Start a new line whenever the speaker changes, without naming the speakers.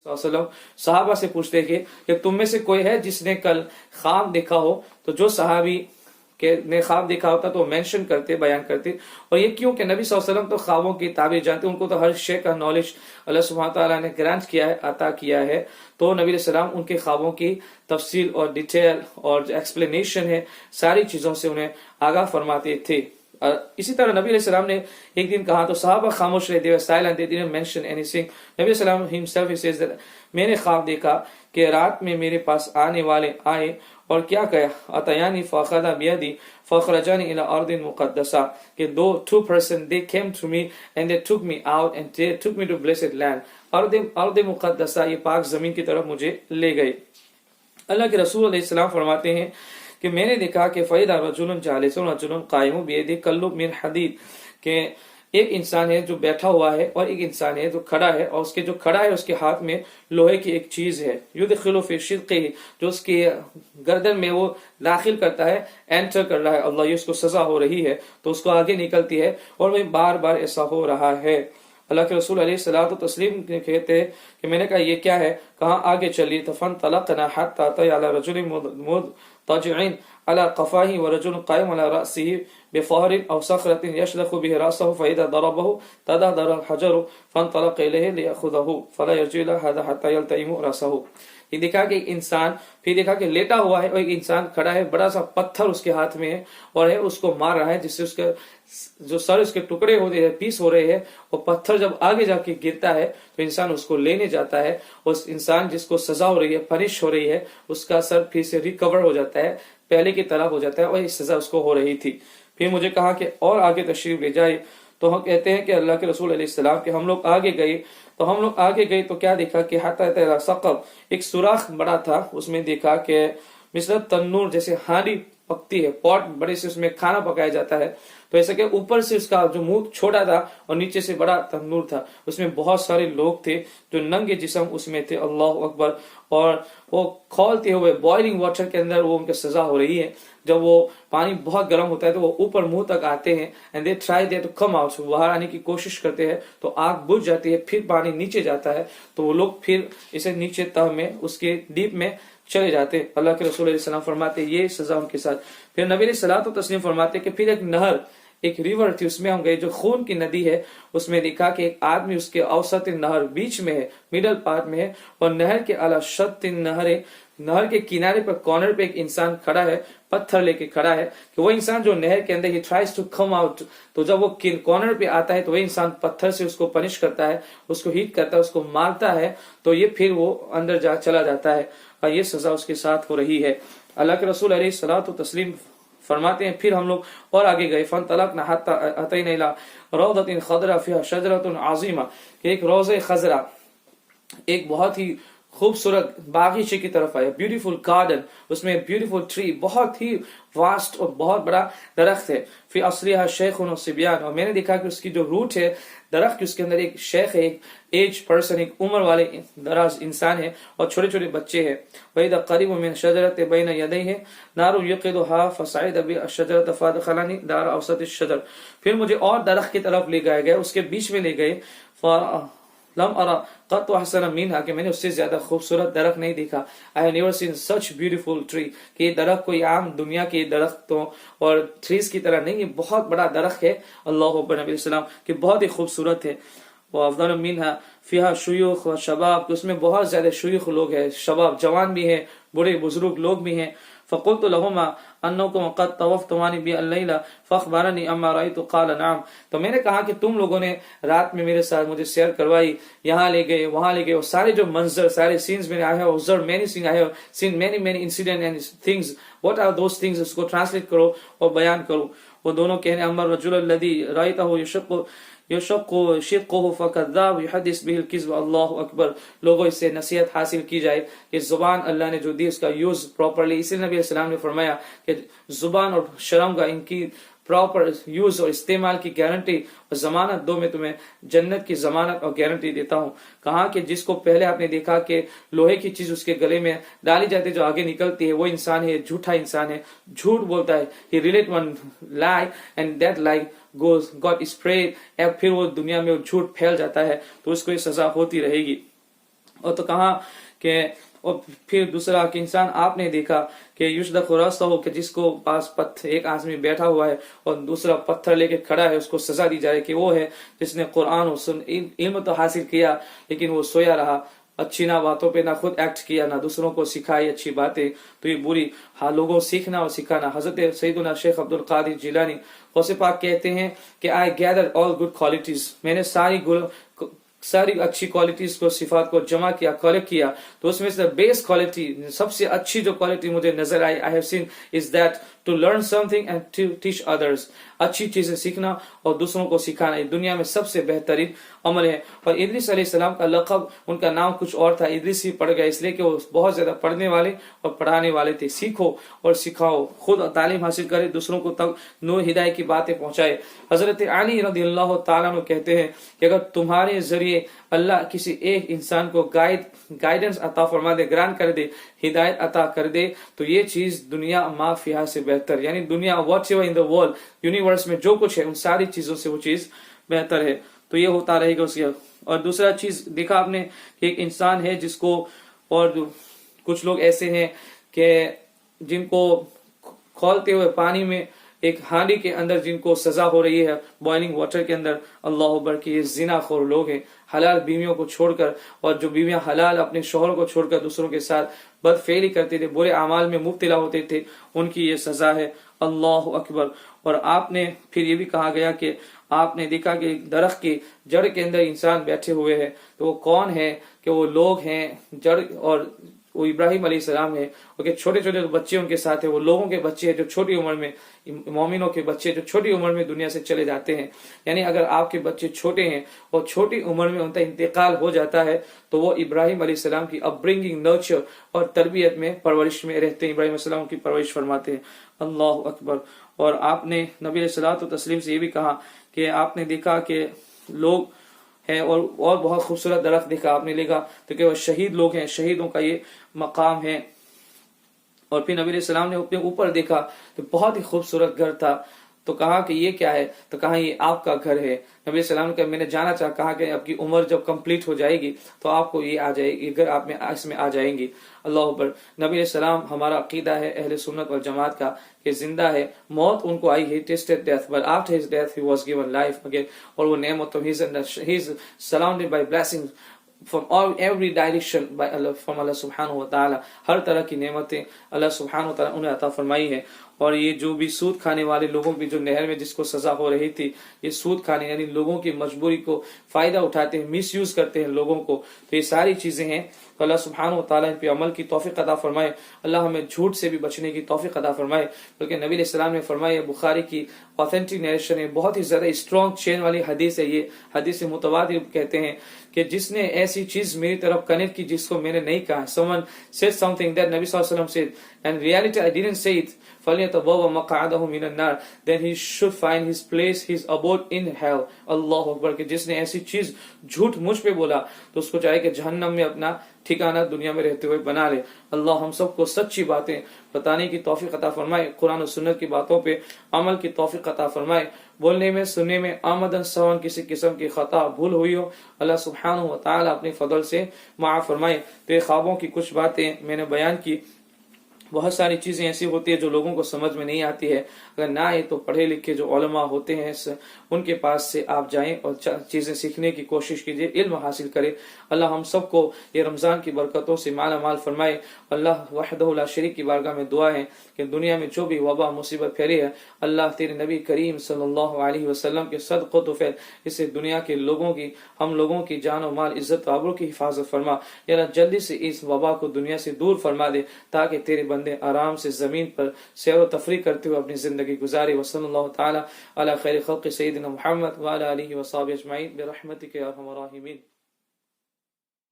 वसल्लम सहाबा से पूछते थे कि तुम में से कोई है जिसने कल ख्वाब देखा हो, तो जो सहाबी के ने ख्वाब देखा होता तो मेंशन करते, बयान करते। और ये क्यों कि नबी सल्लल्लाहु अलैहि वसल्लम तो ख्वाबों की ताबीर जानते, उनको तो हर शे का नॉलेज अल्लाह सुब्हानहू तआला ने ग्रांट किया है, अता किया है। तो नबी सल्लल्लाहु अलैहि वसल्लम उनके ख्वाबों की तफसील और डिटेल और एक्सप्लेनेशन है, सारी चीजों से उन्हें आगाह फरमाते थे। इसी तरह नबी अलैहि सलाम ने एक दिन कहा तो सहाबा खामोश रहे, they were silent, they didn't mention anything. नबी अलैहि सलाम himself he says that मैंने ख्वाब देखा कि रात में मेरे पास आने वाले आए और क्या कहा, अतयानी फखदा बियदी फखरजानी इला अर्दिन मुकद्दसा, कि two person they came to me and they took me out and they took me to blessed land. अर्द मुकद्दसा, ये पाक जमीन की तरफ मुझे ले गए। अल्लाह के रसूल अलैहि सलाम फरमाते हैं कि मैंने देखा कि फ़ैदा रजुलन जालिसन रजुलन कायिमुन बियदिही कल्लुब मिन हदीद, के एक इंसान है जो बैठा हुआ है और एक इंसान है जो खड़ा है, और उसके जो खड़ा है उसके हाथ में लोहे की एक चीज है, युदखिलु फी शिद्क़िही, जो उसके गर्दन में वो दाखिल करता है, एंटर कर रहा है, अल्लाह ये उसको सजा हो रही है तो उसको आगे निकलती है, और वही बार बार ऐसा हो रहा है। अल्लाह के रसूल अलैहिस्सलातु तस्लीम कहते हैं कि मैंने कहा ये क्या है, कहाँ आगे चलिए, तो फंतलक़ना हत्ता अतया अला रजुलिन मुत्तजिअन अला क़फ़ाही व रजुलन क़ाइम अला रअसिही बिफ़हरिन अव सख़रतिन यशलख़ु बिही रअसहु फ़इज़ा दरबहु तदहदर अल-हजरु फंतलक़ इलैहि लियअख़ुज़हु फ़ला यरजिउ इला हाज़ा हत्ता यल्तइमु रअसहु। ये देखा कि एक इंसान, फिर देखा कि लेटा हुआ है और एक इंसान खड़ा है, बड़ा सा पत्थर उसके हाथ में है और है उसको मार रहा है, जिससे उसका जो सर उसके टुकड़े हो रहे हैं, पीस हो रहे हैं, और पत्थर जब आगे जाके गिरता है तो इंसान उसको लेने जाता है, उस इंसान जिसको सजा हो रही है, पनिश हो रही है, उसका सर फिर से रिकवर हो जाता है, पहले की तरह हो जाता है, और इस सजा उसको हो रही थी। फिर मुझे कहा कि और आगे तशरीफ ले जाए, तो हम कहते हैं कि अल्लाह के रसूल अलैहिस्सलाम के हम लोग आगे गए, तो हम लोग आगे गए तो क्या देखा कि हत्ता सक़ब, एक सुराख बड़ा था, उसमें देखा कि मिस्र तन्नूर, जैसे हांडी पकती है, पॉट बड़े से उसमें खाना पकाया जाता है, तो ऐसा कि ऊपर से उसका जो मुंह छोटा था और नीचे से बड़ा तंदूर था, उसमें बहुत सारे लोग थे जो नंगे जिस्म उसमें थे, अल्लाह अकबर, और वो खौलते हुए बॉइलिंग वाटर के अंदर वो उनकी सजा हो रही है। जब वो पानी बहुत गर्म होता है तो वो ऊपर मुंह तक आते हैं, and they try they to come out, बाहर आने की कोशिश करते हैं तो आग बुझ जाती है, फिर पानी नीचे जाता है, तो वो लोग फिर इसे नीचे तह में उसके डीप में चले जाते। अल्लाह के रसूल अलैहि सलाम फरमाते ये सजा उनके साथ। फिर नबी सल्लल्लाहु अलैहि वसल्लम फरमाते कि फिर एक नहर, एक रिवर थी, उसमें हम गए जो खून की नदी है, उसमें देखा कि एक आदमी उसके औसत नहर बीच में है, मिडल पार्ट में है, और नहर के अला शत नहर के किनारे पर कॉर्नर पे एक इंसान खड़ा है, पत्थर लेके खड़ा है, कि वो इंसान जो नहर के अंदर ही ट्राइज टू कम आउट, तो जब वो कॉर्नर पे आता है तो वही इंसान पत्थर से उसको पनिश करता है, उसको हिट करता है, उसको मारता है, तो ये फिर वो अंदर चला जाता है, और ये सजा उसके साथ हो रही है। अल्लाह के रसूल अलैहिस्सलातु तस्लीम फरमाते हैं फिर हम लोग और आगे गए, फंतलक़ना हत्ता अतैना इला रौदतिन खदरा फिहा शजरतुन अज़ीमा, कि एक रोज़े खजरा, एक बहुत ही खूबसूरत बागीचे की तरफ आया, ब्यूटीफुल गार्डन, उसमें ब्यूटीफुल ट्री, बहुत ही वास्ट और बहुत बड़ा दरख्त है। फिर असलिहा शेखुन और सिबियान, और मैंने देखा कि उसकी जो रूट है दरख्त की, उसके अंदर एक शेख है, एक एज पर्सन, एक उम्र वाले दराज इंसान है, और छोटे छोटे बच्चे हैं। वहीदा करीब मिन शजरत बैन यदैहि नारु यक़िदुहा फसअद बि अशजरत फदखलनी दार औसत अशजर। फिर मुझे और दरख्त की तरफ ले गए, उसके बीच में ले गए, लम अरा क़त्तु अहसन मिनहा, कि मैंने उससे ज्यादा खूबसूरत दरख्त नहीं देखा। I have never seen such beautiful tree, कि ये दरख्त कोई आम दुनिया के दरख्तों और ट्रीज की तरह नहीं, ये बहुत बड़ा दरख्त है, अल्लाह अकबर, नबी सल्लल्लाहु अलैहि वसल्लम, कि बहुत ही खूबसूरत है। वो अफ़ज़ल मिनहा फ़ीहा शुयूख़ व शबाब, उसमें बहुत ज्यादा शुयूख़ लोग हैं, शबाब जवान भी हैं, बूढ़े बुजुर्ग लोग भी हैं। फ़क़ुल्तु लहुमा अन्नकुम क़द तवफ़्तुमानी बि अल-लैला फ़अख़बरनी अम्मा रअयतु क़ाल नअम, तो मैंने कहा कि तुम लोगों ने रात में मेरे साथ मुझे सैर करवाई, यहाँ ले गए वहां ले गए, और सारे जो मंजर, सारे सीन्स मैंने I have observe many things, I have seen many incident and things, what are those things, उसको ट्रांसलेट करो और बयान करो। वो दोनों कहने अम्मा रजुल लदी रअयतहु यशक्कु शिक़्क़ुहु फ़कज़्ज़ाब युहद्दिस बिहिल किज़्ब, अल्लाहु अकबर। लोगों इससे नसीहत हासिल की जाए कि जुबान अल्लाह ने जो दी उसका यूज प्रॉपरली, इसलिए नबी सल्लल्लाहु अलैहि वसल्लम ने फरमाया कि जुबान और शर्म का इनकी प्रॉपर यूज और इस्तेमाल की गारंटी और जमानत दो, मैं तुम्हें जन्नत की जमानत और गारंटी देता हूँ। कहा कि जिसको पहले आपने देखा कि लोहे की चीज उसके गले में डाली जाती है, जो आगे निकलती है, वो इंसान है झूठा इंसान है, झूठ बोलता है, he relate one lie and that lie got spread, फिर वो दुनिया में वो झूठ फैल जाता है, तो उसको ये सजा होती रहेगी। اور تو کہا کہ اور پھر دوسرا کہ انسان آپ نے دیکھا کہ یشدق راستا ہو کہ جس کو پاس پتھر ایک آدمی بیٹھا ہوا ہے اور دوسرا پتھر لے کے کھڑا ہے، اس کو سزا دی جائے کہ وہ ہے جس نے قرآن و علم تو حاصل کیا لیکن وہ سویا رہا، اچھی نہ باتوں پہ نہ خود ایکٹ کیا نہ دوسروں کو سکھائی اچھی باتیں، تو یہ بری لوگوں سیکھنا اور سکھانا۔ حضرت سیدنا شیخ عبد القادر جیلانی غوث پاک کہتے ہیں کہ I gathered all good qualities، میں نے ساری اچھی کوالٹیز کو صفات کو جمع کیا، کلیکٹ کیا، تو اس میں سے بیسٹ کوالٹی سب سے اچھی جو کوالٹی مجھے نظر آئی I have seen is that to learn something and to teach others، اچھی چیزیں سیکھنا اور دوسروں کو سکھانا، یہ دنیا میں سب سے بہترین عمل ہے۔ اور ادریس علیہ السلام کا لقب، ان کا نام کچھ اور تھا، ادریس ہی پڑ گیا اس لیے کہ وہ بہت زیادہ پڑھنے والے اور پڑھانے والے تھے۔ سیکھو اور سکھاؤ، خود تعلیم حاصل کرے، دوسروں کو تک نور ہدایت کی باتیں پہنچائے۔ حضرت علی رضی اللہ تعالیٰ عنہ کہتے ہیں کہ اگر تمہارے ذریعے اللہ کسی ایک انسان کو گائیڈنس عطا فرما دے، گرانٹ کر دے، ہدایت عطا کر دے، تو یہ چیز دنیا ما فیہا سے بہتر، یعنی دنیا what ever in the world, universe میں جو کچھ ہے ان ساری چیزوں سے وہ چیز بہتر ہے۔ تو یہ ہوتا رہے گا اس کا۔ اور دوسرا چیز دیکھا آپ نے کہ ایک انسان ہے جس کو، اور کچھ لوگ ایسے ہیں کہ جن کو کھولتے ہوئے پانی میں ایک ہانڈی کے اندر جن کو سزا ہو رہی ہے بوائلنگ واٹر کے اندر، اللہ اکبر، کہ یہ زنا خور لوگ ہیں، حلال بیویوں کو چھوڑ کر، اور جو بیویاں حلال اپنے شوہر کو چھوڑ کر دوسروں کے ساتھ بد فعلی کرتے تھے، برے اعمال میں مبتلا ہوتے تھے، ان کی یہ سزا ہے، اللہ اکبر۔ اور آپ نے پھر یہ بھی کہا گیا کہ آپ نے دیکھا کہ درخت کی جڑ کے اندر انسان بیٹھے ہوئے ہیں، تو وہ کون ہے؟ کہ وہ لوگ ہیں جڑ، اور وہ ابراہیم علیہ السلام ہے، کہ چھوٹے چھوٹے بچے ان کے ساتھ ہیں، وہ لوگوں کے بچے ہیں جو چھوٹی عمر میں، مومنوں کے بچے جو چھوٹی عمر میں دنیا سے چلے جاتے ہیں۔ یعنی اگر آپ کے بچے چھوٹے ہیں اور چھوٹی عمر میں ان کا انتقال ہو جاتا ہے تو وہ ابراہیم علیہ السلام کی اپ برنگنگ، نرچر اور تربیت میں، پرورش میں رہتے ہیں، ابراہیم علیہ السلام کی پرورش فرماتے ہیں، اللہ اکبر۔ اور آپ نے نبی علیہ الصلوۃ والتسلیم سے یہ بھی کہا کہ آپ نے دیکھا کہ لوگ ہیں، اور بہت خوبصورت درخت دیکھا آپ نے لکھا تو کہ وہ شہید لوگ ہیں، شہیدوں کا یہ مقام ہے۔ اور پھر نبی علیہ السلام نے اپنے اوپر دیکھا تو بہت ہی خوبصورت گھر تھا، تو کہا کہ یہ کیا ہے؟ تو کہا یہ آپ کا گھر ہے۔ نبی علیہ السلام نے میں نے جانا چاہا، کہا کہ آپ کی عمر جب کمپلیٹ ہو جائے گی تو آپ کو یہ آ جائے گی، گھر آپ میں اس میں آ جائیں گی، اللہ اکبر۔ نبی علیہ السلام، ہمارا عقیدہ ہے اہل سنت والجماعت کا کہ زندہ ہے، موت ان کو آئی، he tasted death but after his death he was given life again، اور وہ نعمتوں، he is surrounded by blessings from every direction by Allah، from Allah سبحانہ وتعالی، ہر طرح کی نعمتیں اللہ سبحانہ وتعالی انہیں عطا فرمائی ہے۔ اور یہ جو بھی سود کھانے والے لوگوں کی جو نہر میں جس کو سزا ہو رہی تھی، یہ سود کھانے یعنی لوگوں کی مجبوری کو فائدہ اٹھاتے ہیں، مس یوز کرتے ہیں لوگوں کو، تو یہ ساری چیزیں ہیں۔ تو اللہ سبحانہ وتعالی ان پہ عمل کی توفیق عطا فرمائے، اللہ ہمیں جھوٹ سے بھی بچنے کی توفیق عطا فرمائے، بلکہ نبی علیہ السلام نے فرمایا، بخاری کی آتھینٹک نیریشن ہے، بہت ہی زیادہ اسٹرانگ چین والی حدیث ہے، یہ حدیث متواتر کہتے ہیں کہ جس نے ایسی چیز میری طرف کنیکٹ کی جس کو میں نے نہیں کہا، someone said something that Nabi sallallahu alaihi wasallam said and reality I didn't say it، فَلْيَتَبَوَّأْ مَقْعَدَهُ مِنَ النَّارِ، then he should find his place, his abode in hell، اللہ اکبر۔ کہ جس نے ایسی چیز جھوٹ مجھ پہ بولا تو اس کو چاہے کہ جہنم میں اپنا ٹھکانہ دنیا میں رہتے ہوئے بنا لے۔ اللہ ہم سب کو سچی باتیں بتانے کی توفیق عطا فرمائے، قرآن و سنت کی باتوں پہ عمل کی توفیق عطا فرمائے، بولنے میں سننے میں آمدن سون کسی قسم کی خطا بھول ہوئی ہو اللہ سبحانہ وتعالی اپنے فضل سے معاف فرمائے۔ تو یہ خوابوں کی کچھ باتیں میں نے بیان کی، بہت ساری چیزیں ایسی ہوتی ہیں جو لوگوں کو سمجھ میں نہیں آتی ہے، اگر نہ آئے تو پڑھے لکھے جو علماء ہوتے ہیں ان کے پاس سے آپ جائیں اور چیزیں سیکھنے کی کوشش کیجیے، علم حاصل کریں۔ اللہ ہم سب کو یہ رمضان کی برکتوں سے مالا مال فرمائے۔ اللہ وحدہ لا شریک کی بارگاہ میں دعا ہے کہ دنیا میں جو بھی وبا مصیبت پھیلی ہے، اللہ تیرے نبی کریم صلی اللہ علیہ وسلم کے صدقہ تو پھیل، اس سے دنیا کے لوگوں کی، ہم لوگوں کی جان و مال، عزت و آبرو کی حفاظت فرما، یا اللہ جلدی سے اس وبا کو دنیا سے دور فرما دے، تاکہ تیرے بندے آرام سے زمین پر سیر و تفریح کرتے ہوئے اپنی زندگی گزارے۔ وصلی اللہ تعالی علی خیر خلق سیدنا محمد وعلی آلہ وصحبہ اجمعین برحمتک یا ارحم الراحمین۔